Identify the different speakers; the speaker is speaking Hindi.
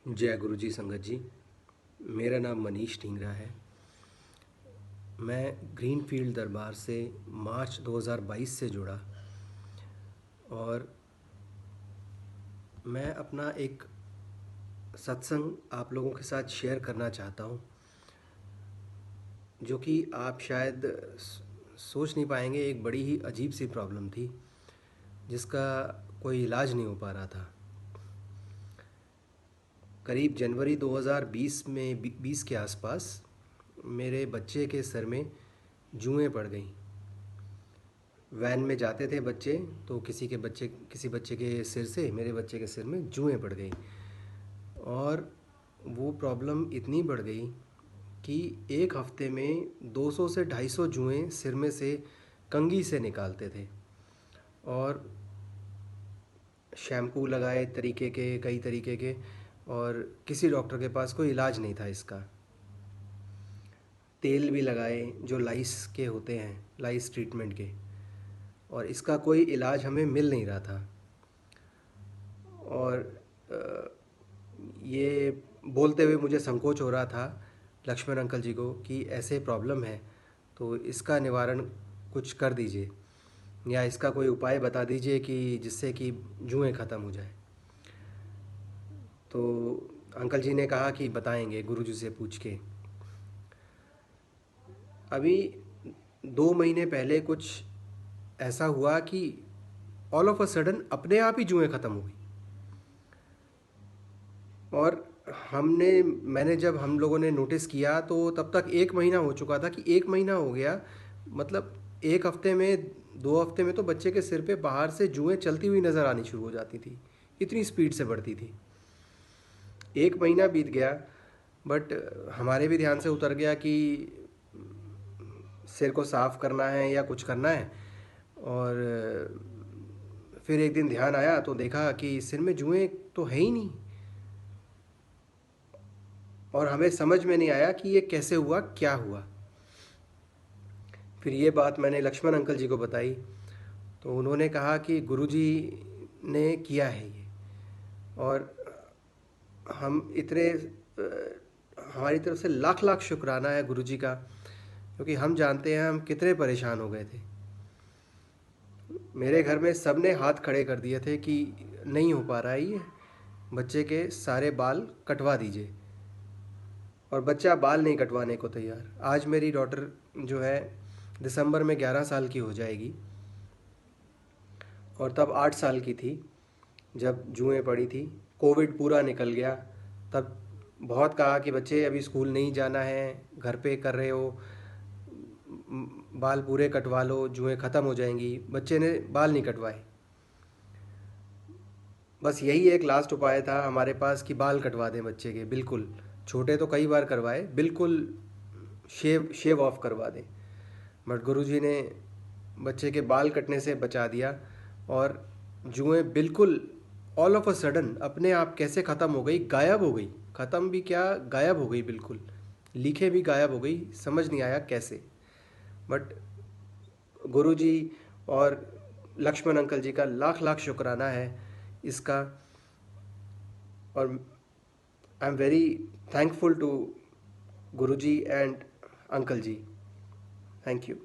Speaker 1: जय गुरु जी संगत जी। मेरा नाम मनीष ढींगरा है। मैं ग्रीनफील्ड दरबार से मार्च 2022 से जुड़ा और मैं अपना एक सत्संग आप लोगों के साथ शेयर करना चाहता हूँ, जो कि आप शायद सोच नहीं पाएंगे। एक बड़ी ही अजीब सी प्रॉब्लम थी जिसका कोई इलाज नहीं हो पा रहा था। करीब जनवरी 2020 में 20 के आसपास मेरे बच्चे के सर में जुएं पड़ गईं। वैन में जाते थे बच्चे, तो किसी बच्चे के सिर से मेरे बच्चे के सिर में जुएं पड़ गई और वो प्रॉब्लम इतनी बढ़ गई कि एक हफ्ते में 200 से 250 जुएं सिर में से कंघी से निकालते थे। और शैम्पू लगाए कई तरीके के, और किसी डॉक्टर के पास कोई इलाज नहीं था इसका। तेल भी लगाए जो लाइस के होते हैं, लाइस ट्रीटमेंट के, और इसका कोई इलाज हमें मिल नहीं रहा था। और ये बोलते हुए मुझे संकोच हो रहा था लक्ष्मण अंकल जी को कि ऐसे प्रॉब्लम है तो इसका निवारण कुछ कर दीजिए, या इसका कोई उपाय बता दीजिए कि जिससे कि जुएं ख़त्म हो जाए। तो अंकल जी ने कहा कि बताएंगे गुरुजी से पूछ के। अभी 2 महीने पहले कुछ ऐसा हुआ कि ऑल ऑफ अ सडन अपने आप ही जुएं ख़त्म हो गई। और मैंने जब हम लोगों ने नोटिस किया तो तब तक 1 महीना हो चुका था कि 1 महीना हो गया। मतलब एक हफ्ते में, 2 हफ्ते में तो बच्चे के सिर पे बाहर से जुएं चलती हुई नज़र आनी शुरू हो जाती थी, इतनी स्पीड से बढ़ती थी। 1 महीना बीत गया, बट हमारे भी ध्यान से उतर गया कि सिर को साफ़ करना है या कुछ करना है। और फिर एक दिन ध्यान आया तो देखा कि सिर में जुएं तो है ही नहीं, और हमें समझ में नहीं आया कि ये कैसे हुआ, क्या हुआ। फिर ये बात मैंने लक्ष्मण अंकल जी को बताई तो उन्होंने कहा कि गुरुजी ने किया है ये। और हम इतने हमारी तरफ से लाख लाख शुक्राना है गुरुजी का, क्योंकि हम जानते हैं हम कितने परेशान हो गए थे। मेरे घर में सब ने हाथ खड़े कर दिए थे कि नहीं हो पा रहा है ये, बच्चे के सारे बाल कटवा दीजिए। और बच्चा बाल नहीं कटवाने को तैयार। आज मेरी डॉटर जो है दिसंबर में 11 साल की हो जाएगी, और तब 8 साल की थी जब जुएं पड़ी थी। कोविड पूरा निकल गया, तब बहुत कहा कि बच्चे अभी स्कूल नहीं जाना है, घर पे कर रहे हो, बाल पूरे कटवा लो, जुएं ख़त्म हो जाएंगी। बच्चे ने बाल नहीं कटवाए। बस यही एक लास्ट उपाय था हमारे पास कि बाल कटवा दें बच्चे के, बिल्कुल। छोटे तो कई बार करवाए, बिल्कुल शेव ऑफ करवा दें। बट गुरुजी ने बच्चे के बाल कटने से बचा दिया, और जुएं बिल्कुल ऑल ऑफ अ सडन अपने आप कैसे ख़त्म हो गई, गायब हो गई। ख़त्म भी क्या, गायब हो गई बिल्कुल। लिखे भी गायब हो गई, समझ नहीं आया कैसे। बट गुरुजी और लक्ष्मण अंकल जी का लाख लाख शुक्राना है इसका। और I am very thankful to Guruji and uncle जी। Thank you.